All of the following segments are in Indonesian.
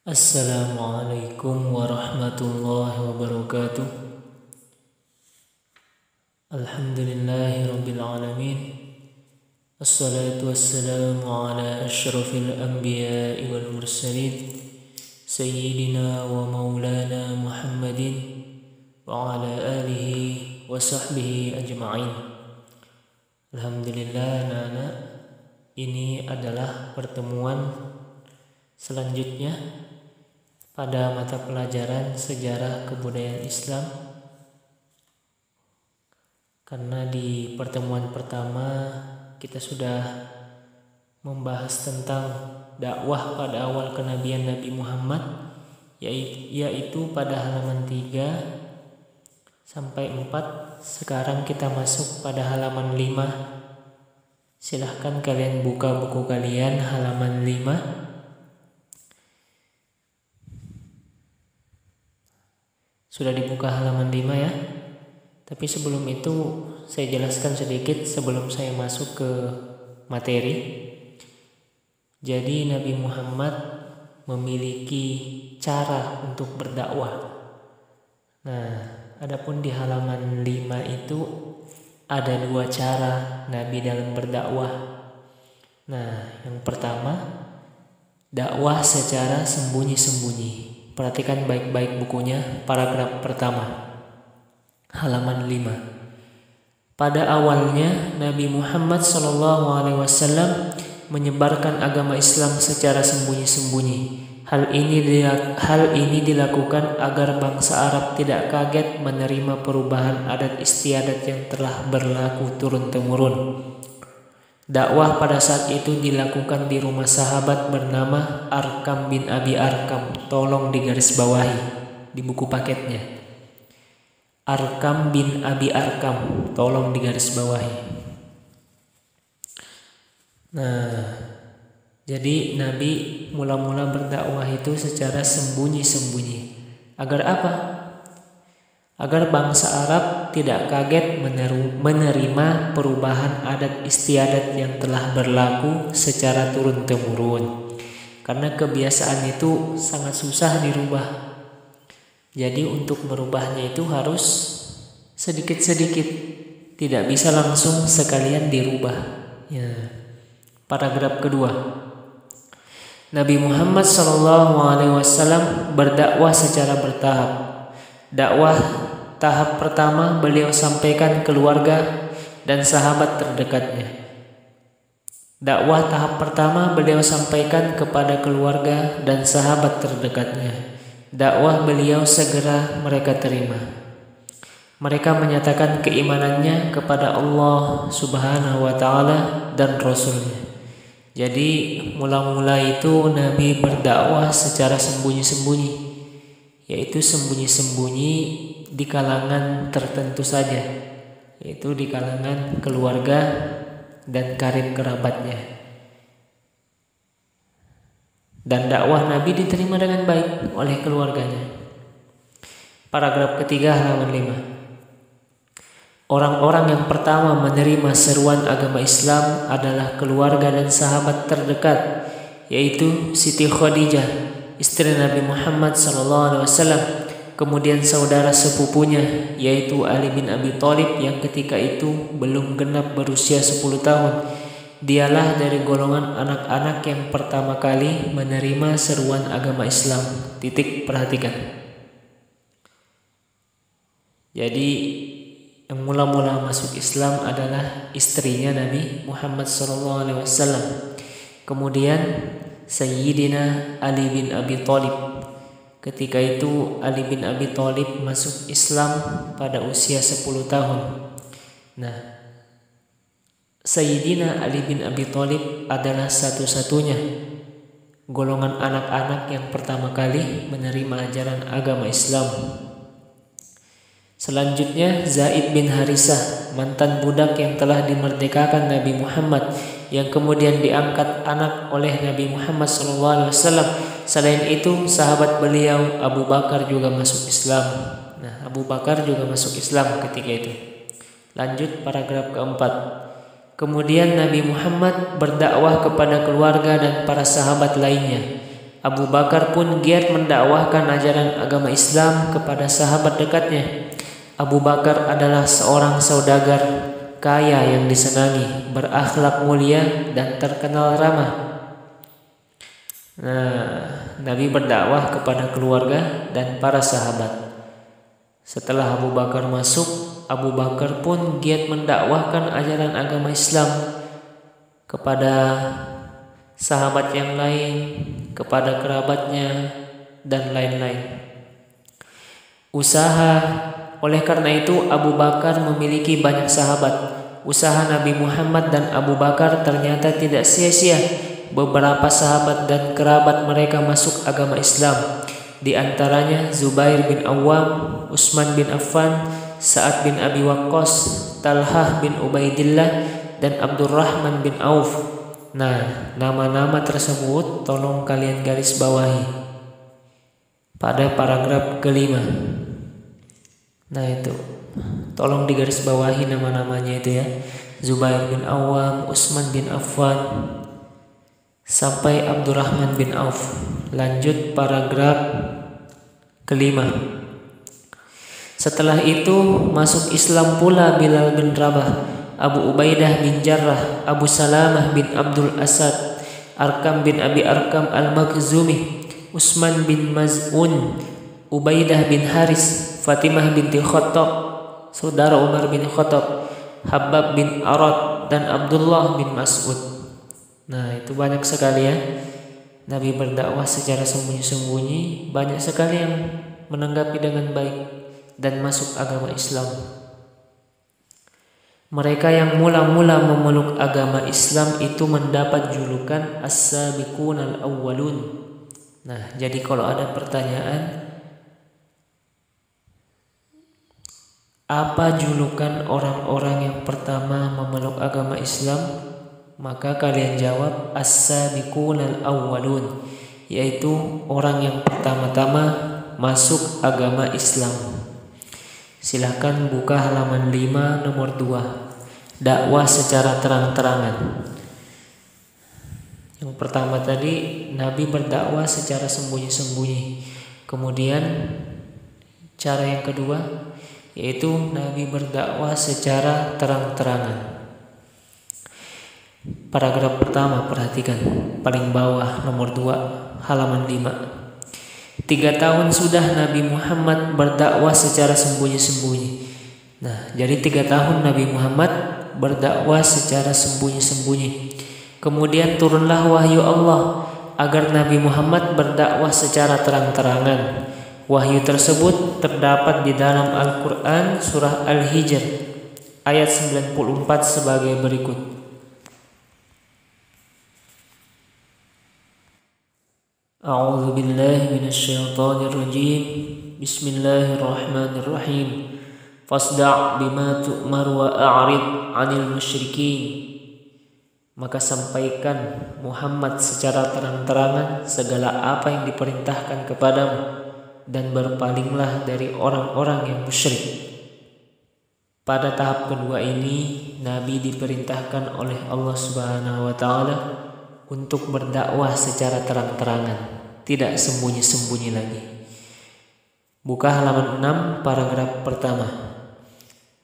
Assalamualaikum warahmatullahi wabarakatuh. Alhamdulillahi rabbil alamin. Assalatu wassalamu ala asyrafil anbiya'i wal mursalin Sayyidina wa maulana Muhammadin wa ala alihi wa sahbihi ajma'in. Alhamdulillah anak-anak, ini adalah pertemuan selanjutnya pada mata pelajaran sejarah kebudayaan Islam, karena di pertemuan pertama kita sudah membahas tentang dakwah pada awal kenabian Nabi Muhammad, yaitu pada halaman 3 sampai 4. Sekarang kita masuk pada halaman 5. Silahkan kalian buka buku kalian halaman 5. Sudah dibuka halaman 5 ya. Tapi sebelum itu saya jelaskan sedikit sebelum saya masuk ke materi. Jadi Nabi Muhammad memiliki cara untuk berdakwah. Nah, adapun di halaman 5 itu ada 2 cara Nabi dalam berdakwah. Nah, yang pertama, dakwah secara sembunyi-sembunyi. Perhatikan baik-baik bukunya, paragraf pertama, halaman 5. Pada awalnya Nabi Muhammad SAW menyebarkan agama Islam secara sembunyi-sembunyi. Hal ini dilakukan agar bangsa Arab tidak kaget menerima perubahan adat istiadat yang telah berlaku turun-temurun. Dakwah pada saat itu dilakukan di rumah sahabat bernama Arkam bin Abi Arkam. Tolong digarisbawahi di buku paketnya. Arkam bin Abi Arkam, tolong digarisbawahi. Nah, jadi Nabi mula-mula berdakwah itu secara sembunyi-sembunyi. Agar apa? Agar bangsa Arab tidak kaget menerima perubahan adat istiadat yang telah berlaku secara turun-temurun. Karena kebiasaan itu sangat susah dirubah. Jadi untuk merubahnya itu harus sedikit-sedikit, tidak bisa langsung sekalian dirubah. Ya. Paragraf kedua. Nabi Muhammad SAW berdakwah secara bertahap. Dakwah tahap pertama beliau sampaikan keluarga dan sahabat terdekatnya. Dakwah tahap pertama beliau sampaikan kepada keluarga dan sahabat terdekatnya. Dakwah beliau segera mereka terima. Mereka menyatakan keimanannya kepada Allah Subhanahu wa Ta'ala dan Rasulnya. Jadi mula-mula itu Nabi berdakwah secara sembunyi-sembunyi, yaitu sembunyi-sembunyi di kalangan tertentu saja, yaitu di kalangan keluarga dan karib kerabatnya. Dan dakwah Nabi diterima dengan baik oleh keluarganya. Paragraf ketiga halaman 5. Orang-orang yang pertama menerima seruan agama Islam adalah keluarga dan sahabat terdekat, yaitu Siti Khadijah, istri Nabi Muhammad SAW, kemudian saudara sepupunya yaitu Ali bin Abi Thalib yang ketika itu belum genap berusia 10 tahun. Dialah dari golongan anak-anak yang pertama kali menerima seruan agama Islam. Perhatikan. Jadi yang mula-mula masuk Islam adalah istrinya Nabi Muhammad SAW. Kemudian Sayyidina Ali bin Abi Thalib. Ketika itu Ali bin Abi Thalib masuk Islam pada usia 10 tahun. Nah, Sayyidina Ali bin Abi Thalib adalah satu-satunya golongan anak-anak yang pertama kali menerima ajaran agama Islam. Selanjutnya Zaid bin Harisah, mantan budak yang telah dimerdekakan Nabi Muhammad, yang kemudian diangkat anak oleh Nabi Muhammad SAW. Selain itu sahabat beliau Abu Bakar juga masuk Islam. Nah, Abu Bakar juga masuk Islam ketika itu. Lanjut paragraf keempat. Kemudian Nabi Muhammad berdakwah kepada keluarga dan para sahabat lainnya. Abu Bakar pun giat mendakwahkan ajaran agama Islam kepada sahabat dekatnya. Abu Bakar adalah seorang saudagar kaya yang disenangi, berakhlak mulia dan terkenal ramah. Nabi berdakwah kepada keluarga dan para sahabat. Setelah Abu Bakar masuk, Abu Bakar pun giat mendakwahkan ajaran agama Islam kepada sahabat yang lain, kepada kerabatnya, dan lain-lain. Oleh karena itu Abu Bakar memiliki banyak sahabat. Usaha Nabi Muhammad dan Abu Bakar ternyata tidak sia-sia. Beberapa sahabat dan kerabat mereka masuk agama Islam. Di antaranya Zubair bin Awam, Utsman bin Affan, Sa'ad bin Abi Waqqas, Talhah bin Ubaidillah, dan Abdurrahman bin Auf. Nama-nama tersebut tolong kalian garis bawahi pada paragraf kelima. Itu tolong digaris bawahi nama-namanya itu ya. Zubair bin Awam, Utsman bin Affan, sampai Abdurrahman bin Auf. Lanjut paragraf kelima. Setelah itu masuk Islam pula Bilal bin Rabah, Abu Ubaidah bin Jarrah, Abu Salamah bin Abdul Asad, Arkam bin Abi Arkam al-Makhzumi, Utsman bin Maz'un, Ubaidah bin Haris, Fatimah binti Khattab, saudara Umar bin Khattab, Habab bin Arad, dan Abdullah bin Mas'ud. Itu banyak sekali ya. Nabi berdakwah secara sembunyi-sembunyi, banyak sekali yang menanggapi dengan baik dan masuk agama Islam. Mereka yang mula-mula memeluk agama Islam itu mendapat julukan As-Sabiqun al-Awwalun. Jadi kalau ada pertanyaan, apa julukan orang-orang yang pertama memeluk agama Islam? Maka kalian jawab As-Sabiqun al-Awwalun, yaitu orang yang pertama-tama masuk agama Islam. Silahkan buka halaman 5 nomor 2. Dakwah secara terang-terangan. Yang pertama tadi Nabi berdakwah secara sembunyi-sembunyi. Kemudian cara yang kedua yaitu Nabi berdakwah secara terang-terangan. Paragraf pertama, perhatikan paling bawah nomor 2 halaman 5. 3 tahun sudah Nabi Muhammad berdakwah secara sembunyi-sembunyi. Jadi 3 tahun Nabi Muhammad berdakwah secara sembunyi-sembunyi. Kemudian turunlah wahyu Allah agar Nabi Muhammad berdakwah secara terang-terangan. Wahyu tersebut terdapat di dalam Al-Quran surah Al-Hijr ayat 94 sebagai berikut. A'udzu billahi minasyaitonir rajim. Bismillahirrahmanirrahim. Fasda' bima tu'mar wa a'rid 'anil musyrikin. Maka sampaikan Muhammad secara terang-terangan segala apa yang diperintahkan kepadamu dan berpalinglah dari orang-orang yang musyrik. Pada tahap kedua ini Nabi diperintahkan oleh Allah Subhanahu wa taala untuk berdakwah secara terang-terangan, tidak sembunyi-sembunyi lagi. Buka halaman 6 paragraf pertama.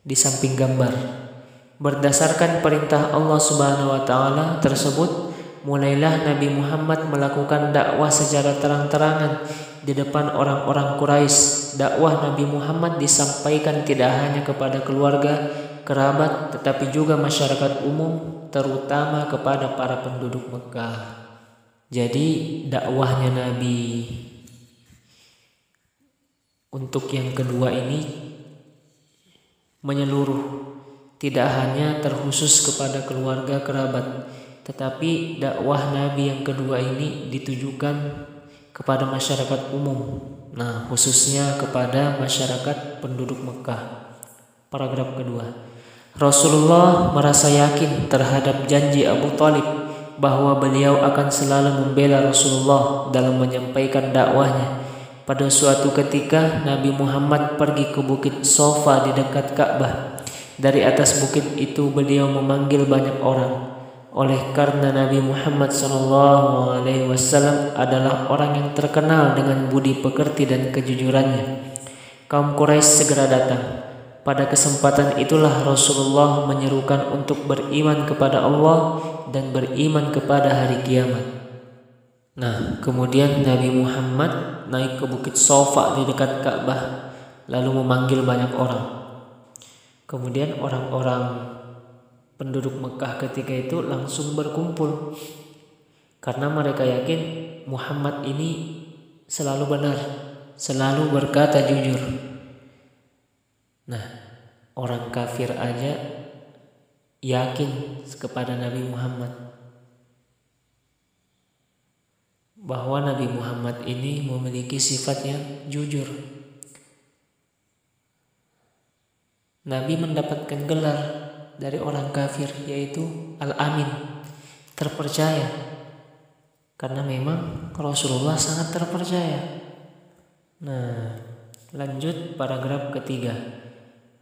Di samping gambar, berdasarkan perintah Allah Subhanahu wa taala tersebut, mulailah Nabi Muhammad melakukan dakwah secara terang-terangan di depan orang-orang Quraisy. Dakwah Nabi Muhammad disampaikan tidak hanya kepada keluarga, kerabat, tetapi juga masyarakat umum, terutama kepada para penduduk Mekah. Jadi dakwahnya Nabi untuk yang kedua ini menyeluruh, tidak hanya terkhusus kepada keluarga kerabat, tetapi dakwah Nabi yang kedua ini ditujukan kepada masyarakat umum, khususnya kepada masyarakat penduduk Mekah. Paragraf kedua, Rasulullah merasa yakin terhadap janji Abu Thalib bahwa beliau akan selalu membela Rasulullah dalam menyampaikan dakwahnya. Pada suatu ketika Nabi Muhammad pergi ke bukit Sofa di dekat Ka'bah. Dari atas bukit itu beliau memanggil banyak orang. Oleh karena Nabi Muhammad SAW adalah orang yang terkenal dengan budi pekerti dan kejujurannya, kaum Quraisy segera datang. Pada kesempatan itulah Rasulullah menyerukan untuk beriman kepada Allah dan beriman kepada hari kiamat. Nah, kemudian Nabi Muhammad naik ke Bukit Sofa di dekat Ka'bah, lalu memanggil banyak orang. Kemudian orang-orang penduduk Mekah ketika itu langsung berkumpul karena mereka yakin Muhammad ini selalu benar, selalu berkata jujur. Nah, orang kafir aja yakin kepada Nabi Muhammad bahwa Nabi Muhammad ini memiliki sifat yang jujur. Nabi mendapatkan gelar dari orang kafir, yaitu Al-Amin, terpercaya, karena memang Rasulullah sangat terpercaya. Nah, lanjut paragraf ketiga,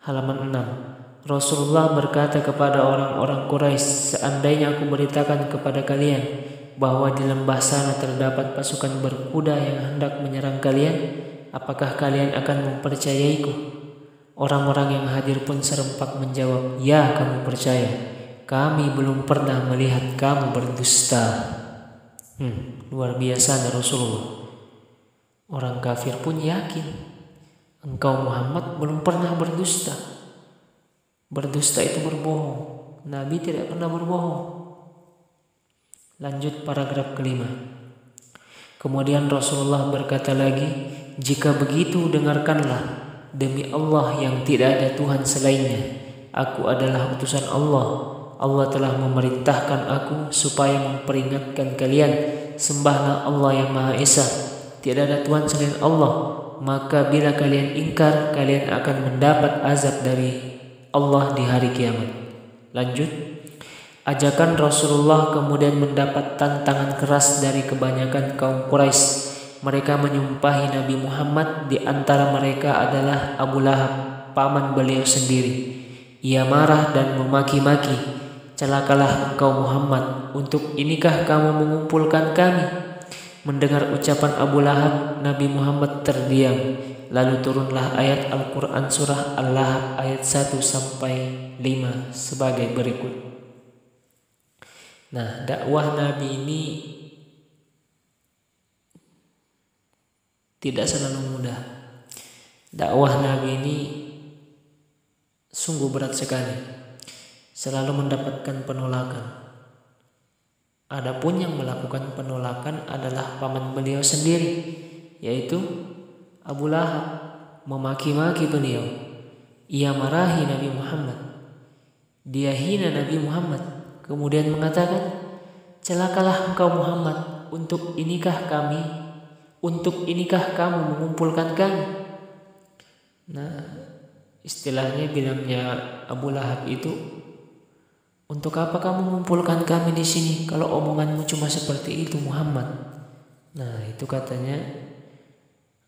halaman 6. Rasulullah berkata kepada orang-orang Quraisy, seandainya aku beritakan kepada kalian bahwa di lembah sana terdapat pasukan berkuda yang hendak menyerang kalian, apakah kalian akan mempercayaiku? Orang-orang yang hadir pun serempak menjawab, ya, kami percaya. Kami belum pernah melihat kamu berdusta. Luar biasa Rasulullah. Orang kafir pun yakin engkau Muhammad belum pernah berdusta. Berdusta itu berbohong. Nabi tidak pernah berbohong. Lanjut paragraf kelima. Kemudian Rasulullah berkata lagi, jika begitu dengarkanlah. Demi Allah yang tidak ada Tuhan selainnya, aku adalah utusan Allah. Allah telah memerintahkan aku supaya memperingatkan kalian, sembahlah Allah yang Maha Esa, tidak ada Tuhan selain Allah. Maka bila kalian ingkar, kalian akan mendapat azab dari Allah di hari kiamat. Lanjut, ajakan Rasulullah kemudian mendapat tantangan keras dari kebanyakan kaum Quraisy. Mereka menyumpahi Nabi Muhammad, di antara mereka adalah Abu Lahab, paman beliau sendiri. Ia marah dan memaki-maki, celakalah engkau Muhammad, untuk inikah kamu mengumpulkan kami? Mendengar ucapan Abu Lahab, Nabi Muhammad terdiam. Lalu turunlah ayat Al-Quran surah Al-Lahab ayat 1-5 sebagai berikut. Nah, dakwah Nabi ini tidak selalu mudah. Dakwah Nabi ini sungguh berat sekali, selalu mendapatkan penolakan. Adapun yang melakukan penolakan adalah paman beliau sendiri, yaitu Abu Lahab, memaki-maki beliau. Ia marahi Nabi Muhammad, dia hina Nabi Muhammad, kemudian mengatakan, celakalah engkau Muhammad, untuk inikah kamu mengumpulkan kami? Nah, istilahnya bilangnya Abu Lahab itu, untuk apa kamu mengumpulkan kami di sini kalau omonganmu cuma seperti itu Muhammad? Nah, itu katanya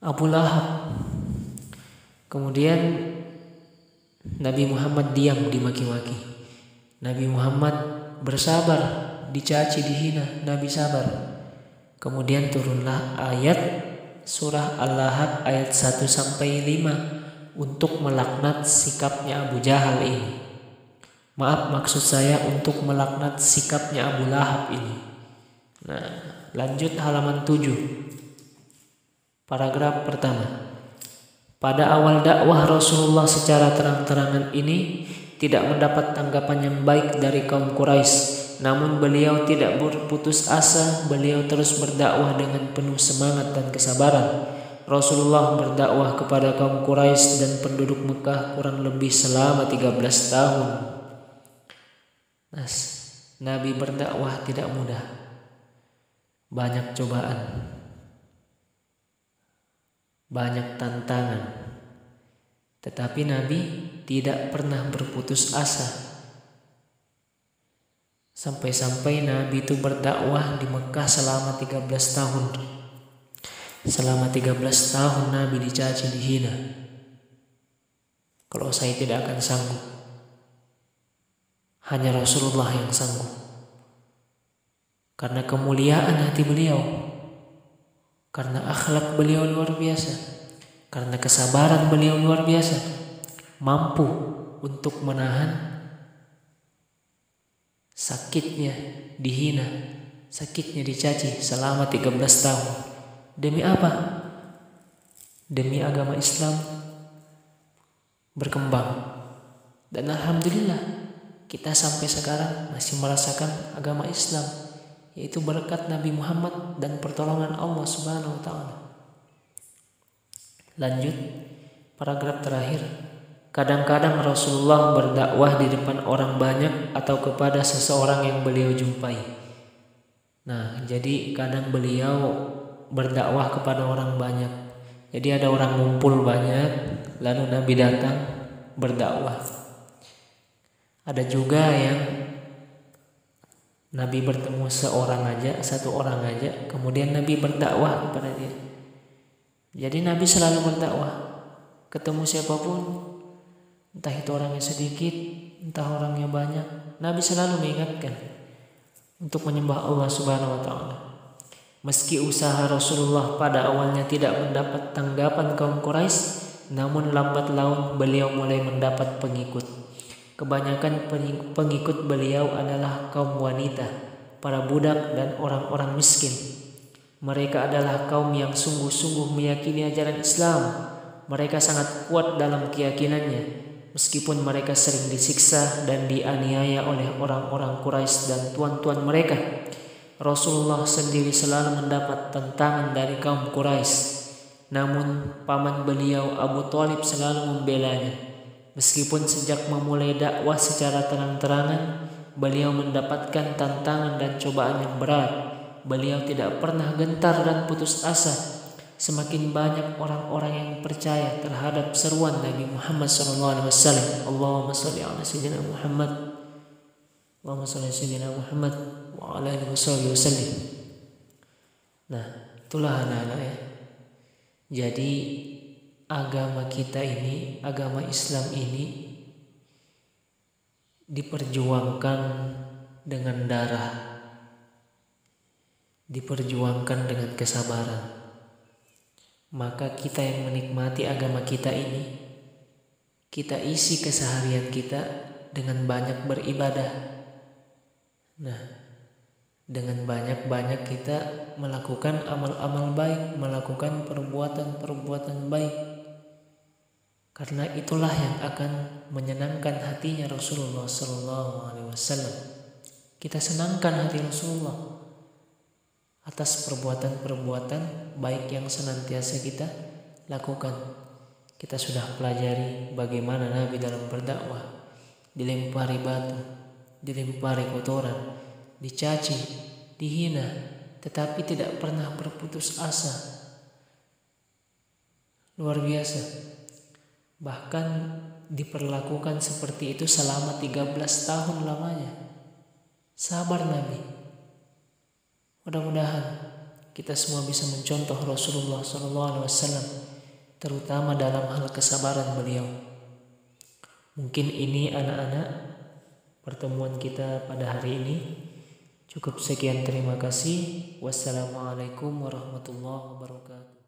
Abu Lahab. Kemudian Nabi Muhammad diam dimaki-maki. Nabi Muhammad bersabar, dicaci, dihina, Nabi sabar. Kemudian turunlah ayat surah Al-Lahab ayat 1-5 untuk melaknat sikapnya Abu Jahal ini. Maaf, maksud saya untuk melaknat sikapnya Abu Lahab ini. Nah, lanjut halaman 7. Paragraf pertama. Pada awal dakwah Rasulullah secara terang-terangan ini tidak mendapat tanggapan yang baik dari kaum Quraisy. Namun beliau tidak berputus asa, beliau terus berdakwah dengan penuh semangat dan kesabaran. Rasulullah berdakwah kepada kaum Quraisy dan penduduk Mekah kurang lebih selama 13 tahun. Nabi berdakwah tidak mudah. Banyak cobaan, banyak tantangan. Tetapi Nabi tidak pernah berputus asa. Sampai-sampai Nabi itu berdakwah di Mekah selama 13 tahun. Selama 13 tahun Nabi dicaci, dihina. Kalau saya tidak akan sanggup. Hanya Rasulullah yang sanggup. karena kemuliaan hati beliau, karena akhlak beliau luar biasa, karena kesabaran beliau luar biasa, mampu untuk menahan sakitnya dihina, sakitnya dicaci selama 13 tahun. Demi apa? Demi agama Islam berkembang. Dan alhamdulillah kita sampai sekarang masih merasakan agama Islam, yaitu berkat Nabi Muhammad dan pertolongan Allah Subhanahu wa taala. Lanjut, paragraf terakhir. Kadang-kadang Rasulullah berdakwah di depan orang banyak atau kepada seseorang yang beliau jumpai. Nah, jadi kadang beliau berdakwah kepada orang banyak. Jadi ada orang ngumpul banyak, lalu Nabi datang berdakwah. Ada juga yang Nabi bertemu satu orang aja, kemudian Nabi berdakwah kepada dia. Jadi Nabi selalu berdakwah, ketemu siapapun, entah itu orangnya sedikit, entah orangnya banyak, Nabi selalu mengingatkan untuk menyembah Allah Subhanahu wa taala. Meski usaha Rasulullah pada awalnya tidak mendapat tanggapan kaum Quraisy, namun lambat laun beliau mulai mendapat pengikut. Kebanyakan pengikut beliau adalah kaum wanita, para budak dan orang-orang miskin. Mereka adalah kaum yang sungguh-sungguh meyakini ajaran Islam. Mereka sangat kuat dalam keyakinannya, meskipun mereka sering disiksa dan dianiaya oleh orang-orang Quraisy dan tuan-tuan mereka. Rasulullah sendiri selalu mendapat tentangan dari kaum Quraisy. Namun paman beliau Abu Thalib selalu membelanya. Meskipun sejak memulai dakwah secara terang-terangan, beliau mendapatkan tantangan dan cobaan yang berat. Beliau tidak pernah gentar dan putus asa. Semakin banyak orang-orang yang percaya terhadap seruan Nabi Muhammad SAW. Allahumma salli ala sayyidina Muhammad. Allahumma salli ala sayyidina Muhammad wa ala alihi wasallim. Nah, itulah anak-anak ya. Jadi agama kita ini, agama Islam ini diperjuangkan dengan darah, diperjuangkan dengan kesabaran. Maka kita yang menikmati agama kita ini, kita isi keseharian kita dengan banyak beribadah. Nah, dengan banyak-banyak kita melakukan amal-amal baik, melakukan perbuatan-perbuatan baik. Karena itulah yang akan menyenangkan hatinya Rasulullah SAW. Kita senangkan hati Rasulullah atas perbuatan-perbuatan baik yang senantiasa kita lakukan. Kita sudah pelajari bagaimana Nabi dalam berdakwah, dilempari batu, dilempari kotoran, dicaci, dihina, tetapi tidak pernah berputus asa. Luar biasa. Bahkan diperlakukan seperti itu selama 13 tahun lamanya. Sabar Nabi. Mudah-mudahan kita semua bisa mencontoh Rasulullah SAW, terutama dalam hal kesabaran beliau. Mungkin ini anak-anak pertemuan kita pada hari ini. Cukup sekian, terima kasih. Wassalamualaikum warahmatullahi wabarakatuh.